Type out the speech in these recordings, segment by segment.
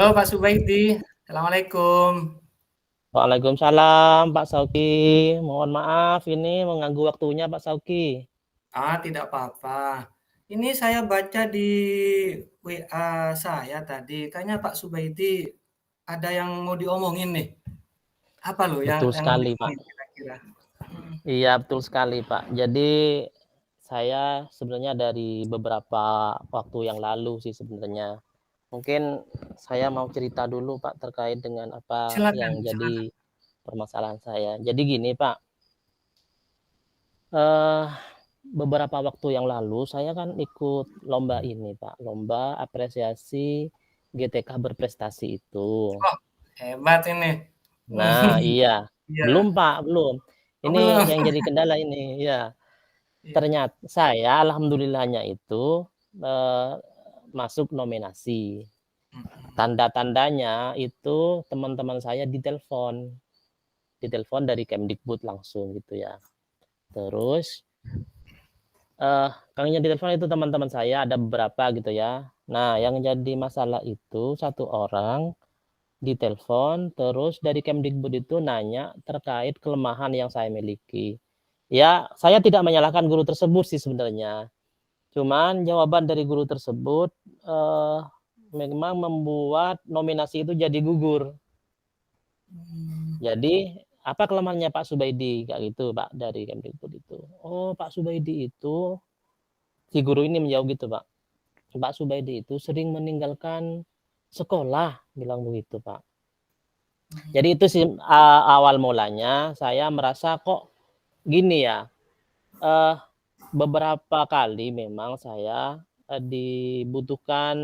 Halo Pak Subaidi, Assalamualaikum. Waalaikumsalam Pak Sauki. Mohon maaf ini mengganggu waktunya Pak Sauki. Tidak apa-apa. Ini saya baca di WA saya tadi, kayaknya Pak Subaidi ada yang mau diomongin nih. Apa loh yang Betul mau sekali Pak. diomongin kira-kira? Iya betul sekali Pak. Jadi saya sebenarnya dari beberapa waktu yang lalu sih sebenarnya. Mungkin saya mau cerita dulu Pak terkait dengan apa yang Silakan, jadi silakan. permasalahan saya. Jadi gini Pak, eh, beberapa waktu yang lalu saya kan ikut lomba ini Pak, lomba apresiasi GTK berprestasi itu. Oh, hebat ini. Nah, iya. Iya. Belum, Pak, belum. Oh, Ini belum. yang jadi kendala ini, ya. Iya. Ternyata saya alhamdulillahnya itu masuk nominasi. Mm-mm. Tanda-tandanya itu teman-teman saya ditelepon dari Kemdikbud langsung gitu ya. Terus yang ditelepon itu teman-teman saya ada beberapa gitu ya. Nah, yang jadi masalah itu satu orang ditelepon, terus dari Kemdikbud itu nanya terkait kelemahan yang saya miliki. Ya, saya tidak menyalahkan guru tersebut sih sebenarnya. Cuman jawaban dari guru tersebut eh, memang membuat nominasi itu jadi gugur. Hmm. Jadi apa kelemahannya Pak Subaidi kayak gitu Pak dari Kemdikbud itu. Oh Pak Subaidi itu si guru ini menjawab gitu Pak. Pak Subaidi itu sering meninggalkan sekolah bilang begitu Pak. Jadi itu sih awal mulanya saya merasa kok gini ya, eh, beberapa kali memang saya dibutuhkan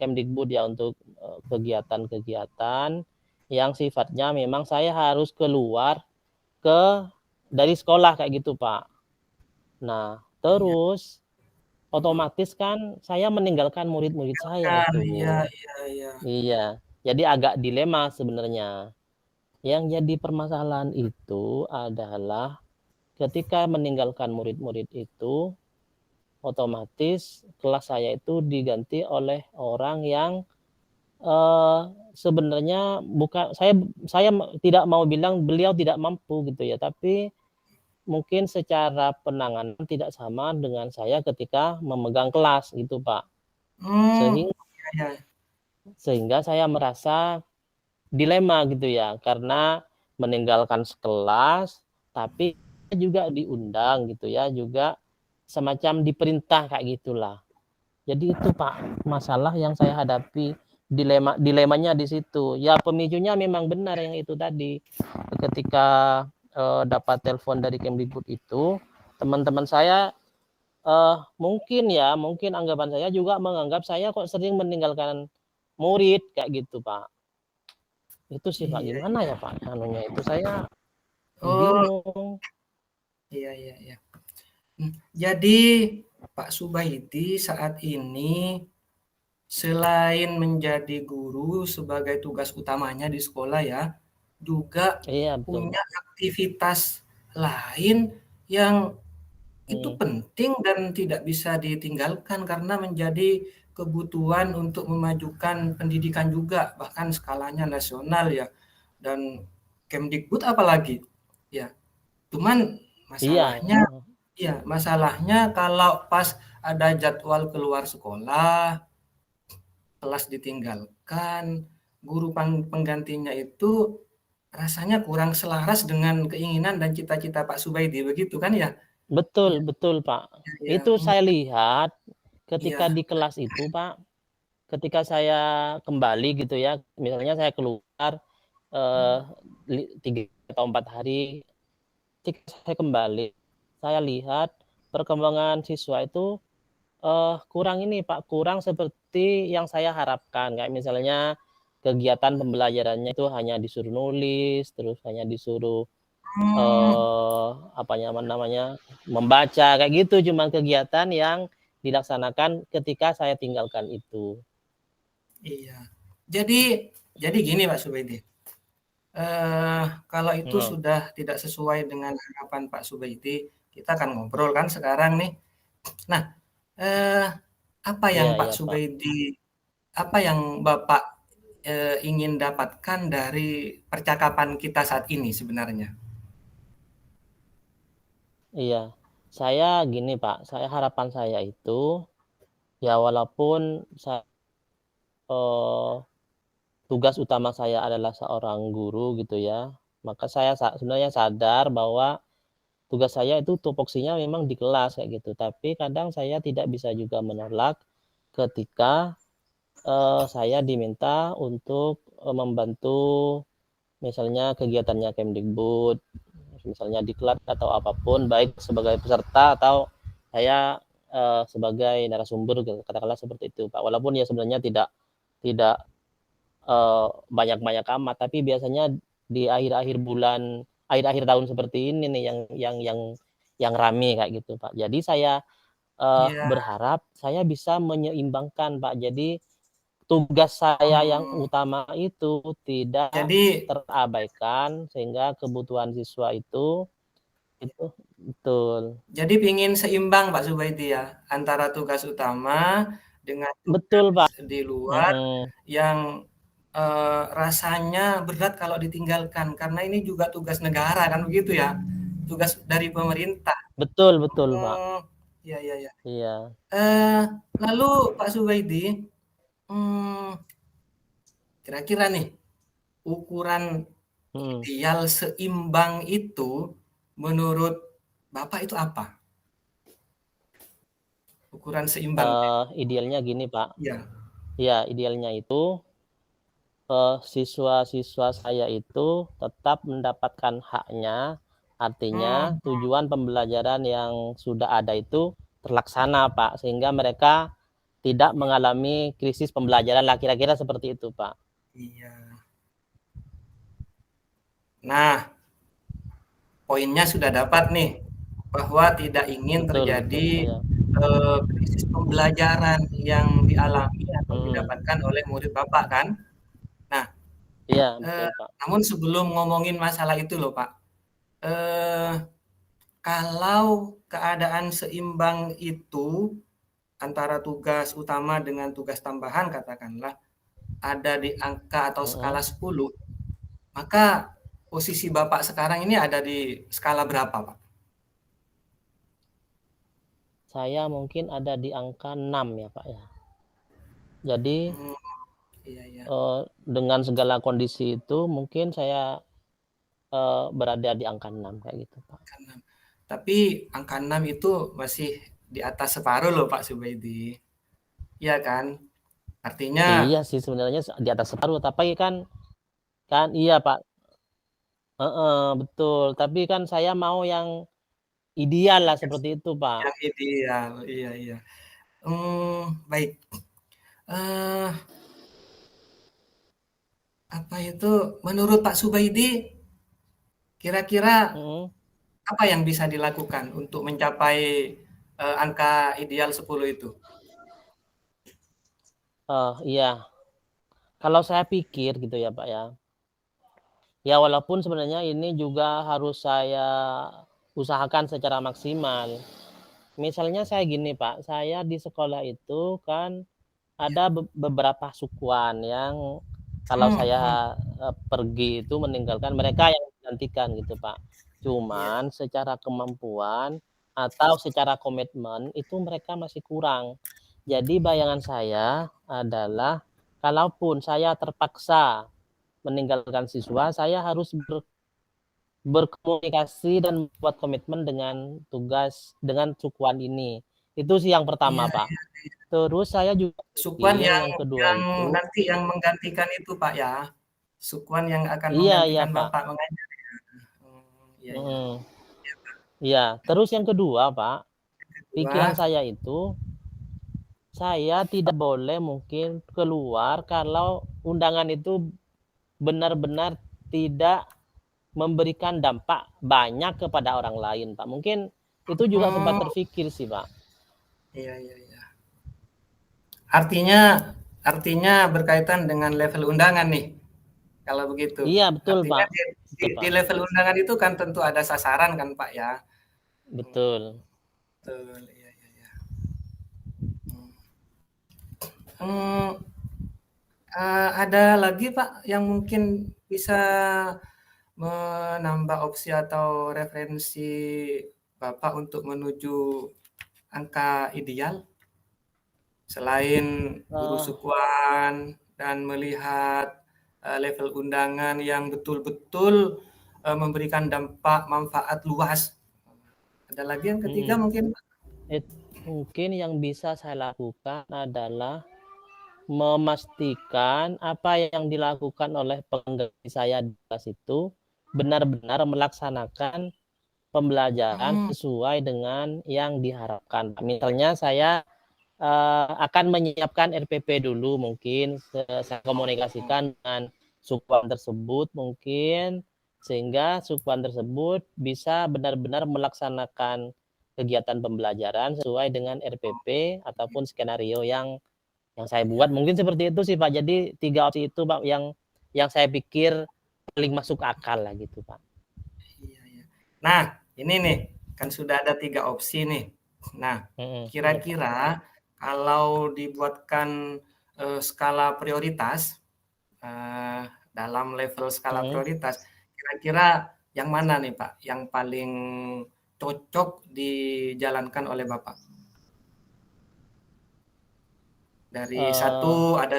Kemdikbud ya untuk kegiatan-kegiatan yang sifatnya memang saya harus keluar ke dari sekolah kayak gitu Pak. Nah Iya. terus otomatis kan saya meninggalkan murid-murid saya Kan, iya, itu. iya, iya. Iya, jadi agak dilema sebenarnya. Yang jadi permasalahan itu adalah ketika meninggalkan murid-murid itu, otomatis kelas saya itu diganti oleh orang yang eh, sebenarnya bukan saya tidak mau bilang beliau tidak mampu gitu ya, tapi mungkin secara penanganan tidak sama dengan saya ketika memegang kelas gitu Pak. Hmm, Sehingga iya, iya. sehingga saya merasa dilema gitu ya, karena meninggalkan sekelas, tapi juga diundang gitu ya, juga semacam diperintah kayak gitulah. Jadi itu Pak, masalah yang saya hadapi, dilemanya di situ. Ya pemicunya memang benar yang itu tadi. Ketika dapat telepon dari Kemdikbud itu, teman-teman saya mungkin anggapan saya juga menganggap saya kok sering meninggalkan murid kayak gitu Pak. Itu sih Pak, Iya, gimana iya. ya Pak, anunya itu saya Oh, bingung. iya, iya, iya. Jadi Pak Subaidi saat ini selain menjadi guru sebagai tugas utamanya di sekolah ya, juga Iya betul. punya aktivitas lain yang itu Hmm. penting dan tidak bisa ditinggalkan karena menjadi kebutuhan untuk memajukan pendidikan juga, bahkan skalanya nasional ya. Dan Kemdikbud apalagi ya. Cuman Iya, masalahnya ya, masalahnya kalau pas ada jadwal keluar sekolah, kelas ditinggalkan, guru penggantinya itu rasanya kurang selaras dengan keinginan dan cita-cita Pak Subaidi, begitu kan ya? betul Iya, betul Pak. iya, Itu saya lihat ketika iya. di kelas itu Pak, ketika saya kembali gitu ya, misalnya saya keluar eh, 3 atau 4 hari, ketika saya kembali, saya lihat perkembangan siswa itu kurang ini Pak, kurang seperti yang saya harapkan. Kayak misalnya kegiatan pembelajarannya itu hanya disuruh nulis, terus hanya disuruh Hmm, apa namanya, membaca kayak gitu, cuman kegiatan yang dilaksanakan ketika saya tinggalkan itu. iya. Jadi jadi gini Pak Subaidi, kalau itu Hmm. sudah tidak sesuai dengan harapan Pak Subaidi, kita akan ngobrol kan sekarang nih. Nah, eee, apa yang Iya Pak iya Pak. Subaidi apa yang Bapak ingin dapatkan dari percakapan kita saat ini sebenarnya? Iya, saya gini Pak, harapan saya itu, ya walaupun eee, tugas utama saya adalah seorang guru gitu ya, maka saya sebenarnya sadar bahwa tugas saya itu tupoksinya memang di kelas kayak gitu, tapi kadang saya tidak bisa juga menolak ketika, saya diminta untuk, membantu misalnya kegiatannya Kemdikbud, misalnya diklat atau apapun, baik sebagai peserta atau saya, sebagai narasumber gitu, katakanlah seperti itu, Pak. Walaupun ya sebenarnya tidak, banyak-banyak amat, tapi biasanya di akhir-akhir bulan, akhir-akhir tahun seperti ini nih yang rame kayak gitu, Pak. Jadi saya, Iya, berharap saya bisa menyeimbangkan, Pak. Jadi tugas saya yang mmm, utama itu tidak jadi terabaikan sehingga kebutuhan siswa itu betul. jadi pingin seimbang Pak Zubaidi ya, antara tugas utama dengan Betul, tugas Pak, di luar mhm, yang, rasanya berat kalau ditinggalkan, karena ini juga tugas negara kan begitu ya, tugas dari pemerintah. betul betul, Pak, Oh, iya iya iya. iya, Eee, Lalu Pak Zubaidi, mmm, kira-kira nih ukuran mhm, ideal seimbang itu menurut Bapak itu apa? Ukuran seimbang idealnya gini, Pak, iya, iya idealnya itu, siswa-siswa saya itu tetap mendapatkan haknya, artinya mmm, tujuan pembelajaran yang sudah ada itu terlaksana, Pak, sehingga mereka tidak mengalami krisis pembelajaran lah, kira-kira seperti itu, Pak. iya. Nah, poinnya sudah dapat nih, bahwa tidak ingin Betul betul, terjadi, iya, krisis pembelajaran yang dialami atau mhm, didapatkan oleh murid Bapak kan? Nah, iya betul, Pak, namun sebelum ngomongin masalah itu loh Pak, eee, kalau keadaan seimbang itu antara tugas utama dengan tugas tambahan katakanlah ada di angka atau skala mhm. 10, maka posisi Bapak sekarang ini ada di skala berapa, Pak? Saya mungkin ada di angka 6 ya, Pak, ya. Jadi, Mmm, iya iya, dengan segala kondisi itu mungkin saya, berada di angka 6 kayak gitu, Pak. angka 6. Tapi angka 6 itu masih di atas separuh loh, Pak Subaidi, iya kan? Artinya Iya sih sebenarnya di atas separuh, tapi kan kan iya, Pak, heeh, betul. Tapi kan saya mau yang ideal lah seperti itu, Pak. yang ideal, iya iya. Baik, eee, apa itu, menurut Pak Subaidi, kira-kira Mhm, apa yang bisa dilakukan untuk mencapai, angka ideal 10 itu? iya. Kalau saya pikir gitu ya, Pak, ya, ya walaupun sebenarnya ini juga harus saya usahakan secara maksimal. Misalnya saya gini Pak, saya di sekolah itu kan Iya. ada beberapa sukuan yang kalau Mhm, saya, pergi itu meninggalkan mereka yang menggantikan gitu Pak. iya. Cuman secara kemampuan atau secara komitmen itu mereka masih kurang. Jadi bayangan saya adalah kalaupun saya terpaksa meninggalkan siswa, saya harus berkomunikasi dan membuat komitmen dengan dengan sukuan ini. Itu sih yang pertama, Iya Pak. iya. Terus saya juga Sukuan pikir yang yang kedua yang itu nanti yang menggantikan itu, Pak, ya? Sukuan yang akan iya iya, menggantikan Pak, Bapak mengajar ya? Iya iya. mhm, iya. Terus yang kedua, Pak, pikiran Kedua, saya itu, saya tidak boleh mungkin keluar kalau undangan itu benar-benar tidak memberikan dampak banyak kepada orang lain, Pak. Mungkin itu juga sempat mmm, terfikir sih, Pak. iya iya iya. Artinya artinya berkaitan dengan level undangan nih, kalau begitu? Iya betul, Artinya Pak, di di betul, di Pak, level undangan itu kan tentu ada sasaran kan, Pak, ya? betul. Betul, iya iya iya. Mmm, mmm, Ada lagi Pak yang mungkin bisa menambah opsi atau referensi Bapak untuk menuju angka ideal? Selain guru Eh, sukuan dan melihat level undangan yang betul-betul memberikan dampak manfaat luas. Ada lagi yang ketiga mm-mm. mungkin Pak? Mungkin yang bisa saya lakukan adalah memastikan apa yang dilakukan oleh pengganti saya di kelas itu benar-benar melaksanakan pembelajaran Hmm, sesuai dengan yang diharapkan. Misalnya saya akan menyiapkan RPP dulu, mungkin saya komunikasikan dengan sukuan tersebut mungkin, sehingga sukuan tersebut bisa benar-benar melaksanakan kegiatan pembelajaran sesuai dengan RPP ataupun skenario yang saya buat. ya, Mungkin seperti itu sih Pak. Jadi 3 opsi itu Pak yang saya pikir paling masuk akal lah gitu Pak. iya, iya. Nah, ini nih kan sudah ada 3 opsi nih. Nah, Iya Pak. kira-kira kalau dibuatkan skala prioritas eh, dalam level skala Mm. prioritas, kira-kira yang mana nih Pak yang paling cocok dijalankan oleh Bapak? Dari Eh, satu ada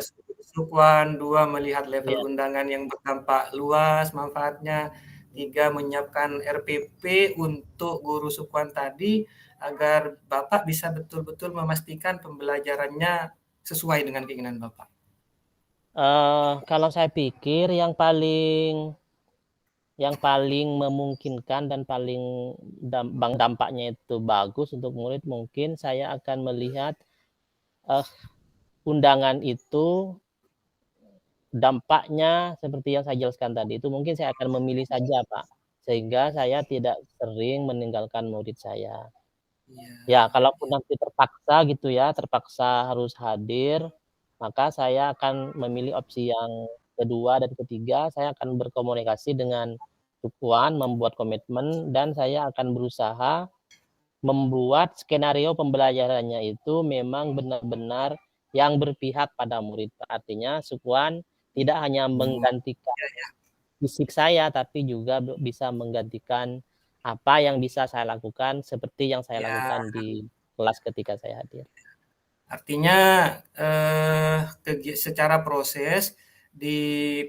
sukuan, dua melihat level iya. undangan yang berdampak luas manfaatnya, tiga menyiapkan RPP untuk guru sukuan tadi agar Bapak bisa betul-betul memastikan pembelajarannya sesuai dengan keinginan Bapak. Kalau saya pikir yang paling memungkinkan dan paling dampaknya itu bagus untuk murid, mungkin saya akan melihat uh, undangan itu dampaknya seperti yang saya jelaskan tadi itu, mungkin saya akan memilih saja Pak, sehingga saya tidak sering meninggalkan murid saya. Iya, Ya, kalaupun iya, nanti terpaksa gitu ya, terpaksa harus hadir, maka saya akan memilih opsi yang kedua dan ketiga, saya akan berkomunikasi dengan sukuan, membuat komitmen, dan saya akan berusaha membuat skenario pembelajarannya itu memang benar-benar yang berpihak pada murid. Artinya sukuan tidak hanya hmm, menggantikan iya, iya. fisik saya, tapi juga bisa menggantikan apa yang bisa saya lakukan seperti yang saya Ya, lakukan di kelas ketika saya hadir. artinya secara proses di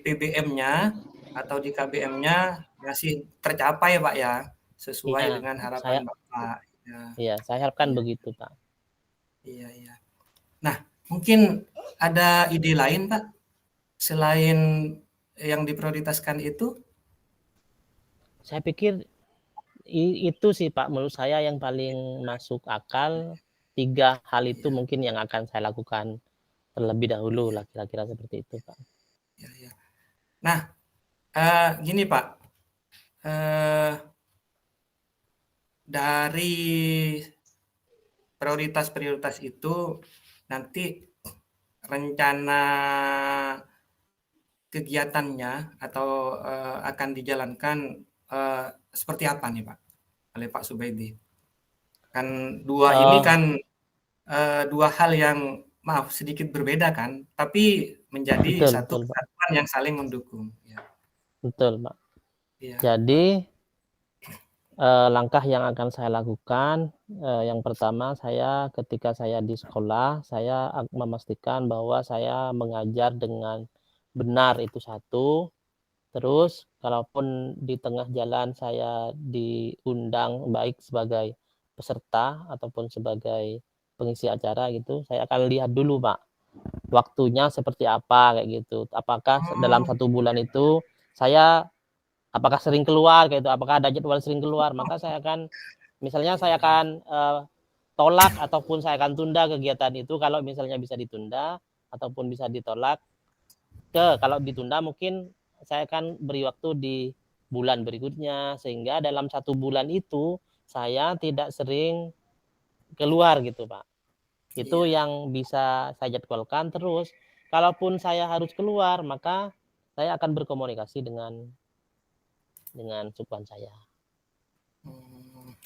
PBM-nya atau di KBM-nya masih tercapai Pak ya, sesuai Iya, dengan harapan saya Bapak. Ya, iya, saya harapkan iya, begitu, Pak. iya, iya. Nah, mungkin ada ide lain Pak selain yang diprioritaskan itu? Saya pikir itu sih, Pak, menurut saya yang paling masuk akal. 3 hal itu Iya, mungkin yang akan saya lakukan terlebih dahulu iya, lah, kira-kira seperti itu, Pak. iya, iya. Nah, gini Pak, eh, dari prioritas-prioritas itu nanti rencana kegiatannya atau akan dijalankan seperti apa nih Pak oleh Pak Subaidi? Kan dua ini Oh, kan dua hal yang maaf sedikit berbeda kan, tapi menjadi betul satu betul, Pak. kesatuan yang saling mendukung. Ya, Betul, Pak. iya, Jadi, langkah yang akan saya lakukan, yang pertama saya ketika saya di sekolah, saya memastikan bahwa saya mengajar dengan benar, itu satu. Terus kalaupun di tengah jalan saya diundang baik sebagai peserta ataupun sebagai pengisi acara gitu, saya akan lihat dulu, Pak, waktunya seperti apa kayak gitu. Apakah dalam hmm, 1 bulan itu saya apakah sering keluar kayak gitu, apakah ada jadwal sering keluar, maka saya akan misalnya iya, saya iya, akan, tolak ataupun saya akan tunda kegiatan itu kalau misalnya bisa ditunda ataupun bisa ditolak. Kalau ditunda mungkin saya akan beri waktu di bulan berikutnya, sehingga dalam 1 bulan itu saya tidak sering keluar gitu, Pak. Itu iya. yang bisa saya jadwalkan. Terus kalaupun saya harus keluar, maka saya akan berkomunikasi dengan sukuan saya,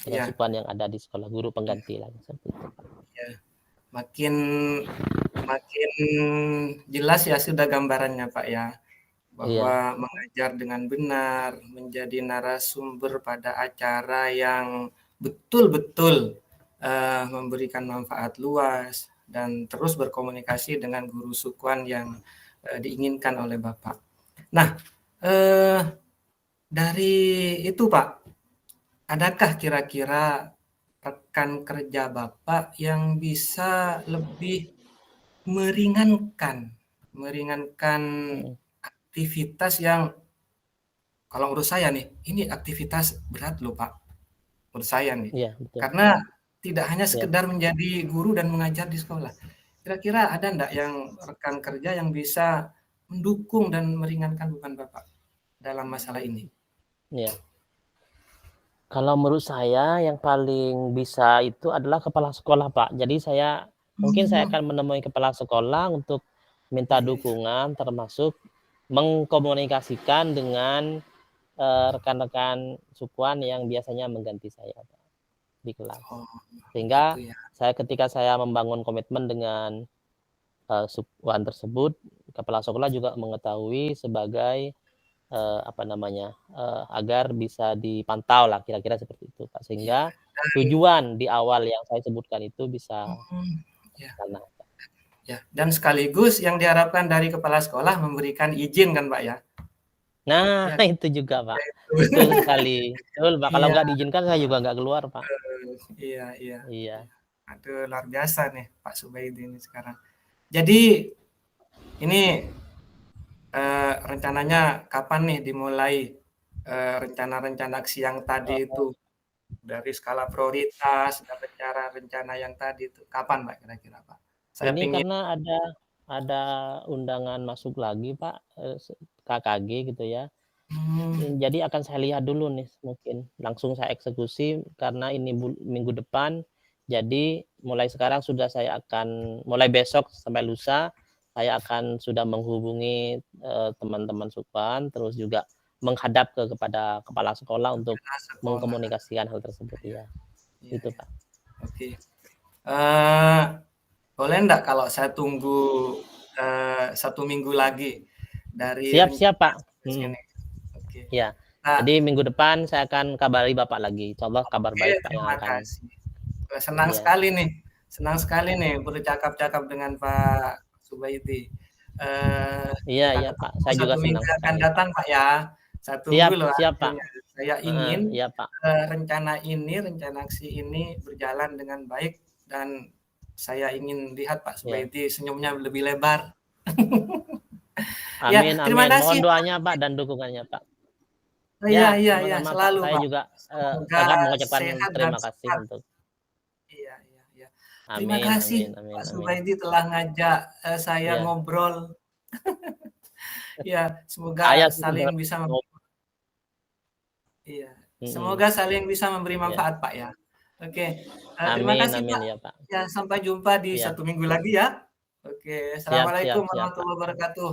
dengan Iya, sukuan yang ada di sekolah, guru iya, pengganti lah seperti itu, Pak. iya. Makin makin jelas ya sudah gambarannya, Pak, ya, Iya, bahwa mengajar dengan benar, menjadi narasumber pada acara yang betul-betul, memberikan manfaat luas dan terus berkomunikasi dengan guru sukuan yang, diinginkan oleh Bapak. Nah, eee, dari itu, Pak, adakah kira-kira rekan kerja Bapak yang bisa lebih meringankan mhm, aktivitas yang kalau menurut saya nih, ini aktivitas berat loh, Pak, menurut saya nih. iya betul, Karena tidak hanya iya. sekedar menjadi guru dan mengajar di sekolah. Kira-kira ada ndak yang rekan kerja yang bisa mendukung dan meringankan beban Bapak dalam masalah ini? Iya. Kalau menurut saya yang paling bisa itu adalah kepala sekolah, Pak. Jadi mungkin saya Hmm, akan menemui kepala sekolah untuk minta iya iya. dukungan termasuk mengkomunikasikan dengan, rekan-rekan sukuan yang biasanya mengganti saya, Pak, di kelas. Oh, gitu Sehingga ya. ketika saya membangun komitmen dengan, sukuan tersebut, kepala sekolah juga mengetahui sebagai apa namanya, agar bisa dipantau lah kira-kira seperti itu, Kak. Iya, Sehingga dan tujuan di awal yang saya sebutkan itu bisa mhm, iya, terlaksana. ya, dan sekaligus yang diharapkan dari kepala sekolah memberikan izin kan, Pak, ya? Nah, Iya, itu juga, Pak. ya itu. Betul sekali. Betul, Pak, kalau Iya, nggak diizinkan saya juga nggak keluar, Pak. iya iya Iya. iya. Aduh, luar biasa nih Pak Subaidi ini sekarang. Jadi ini, rencananya kapan nih dimulai, rencana-rencana aksi yang tadi Eee, itu? Dari skala prioritas dan rencana yang tadi itu, kapan Pak kira-kira Pak? Saya ini pingin karena ada undangan masuk lagi, Pak, KKG gitu ya. mmm, Jadi akan saya lihat dulu nih mungkin, langsung saya eksekusi karena ini minggu depan. Jadi mulai sekarang sudah saya akan mulai besok sampai lusa, saya akan sudah menghubungi, teman-teman sukuan, terus juga menghadap kepada kepala sekolah untuk rencana sekolah. mengkomunikasikan hal tersebut, Iya iya, iya itu, iya, Pak. oke. Eee, boleh ndak kalau saya tunggu, 1 minggu lagi dari Siap siap, rencana Pak, eksekusi mhm, ini? Oke. iya. Nah, Jadi minggu depan saya akan kabari Bapak lagi, insyaallah kabar oke, baik, Pak, yang terima akan kasih. iya Senang sekali nih bercakap-cakap dengan Pak Subaidi. iya Kita iya, Pak, ketemu saya juga 1 minggu senang yang akan sekali, Pak. datang, Pak, ya. Saya tunggu Siap loh siap, Pak, hasilnya. Saya heeh, ingin, iya, Pak. rencana aksi ini berjalan dengan baik dan saya ingin lihat Pak Iya. Subaidi senyumnya lebih lebar. Ya, Amin terima amin. Mohon kasih, Pak. doanya, Pak, dan dukungannya, Pak. Iya Ya, iya iya, sama-sama, Pak. selalu, Saya Pak. juga, Semoga sangat mengucapkan sehat dan terima kasih sehat. untuk Iya iya iya. Terima amin kasih amin Pak amin amin. Subaidi telah ngajak, saya Iya, ngobrol. Iya, semoga saya sih saling sebenarnya bisa iya, mhm. semoga saling bisa memberi Iya. manfaat, Pak, ya. Oke, terima Amin kasih, amin, Pak. ya, Pak. Ya, sampai jumpa di Iya. 1 minggu lagi ya. Oke, Siap siap assalamualaikum siap, Pak. warahmatullahi wabarakatuh.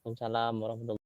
Waalaikumsalam warahmatullahi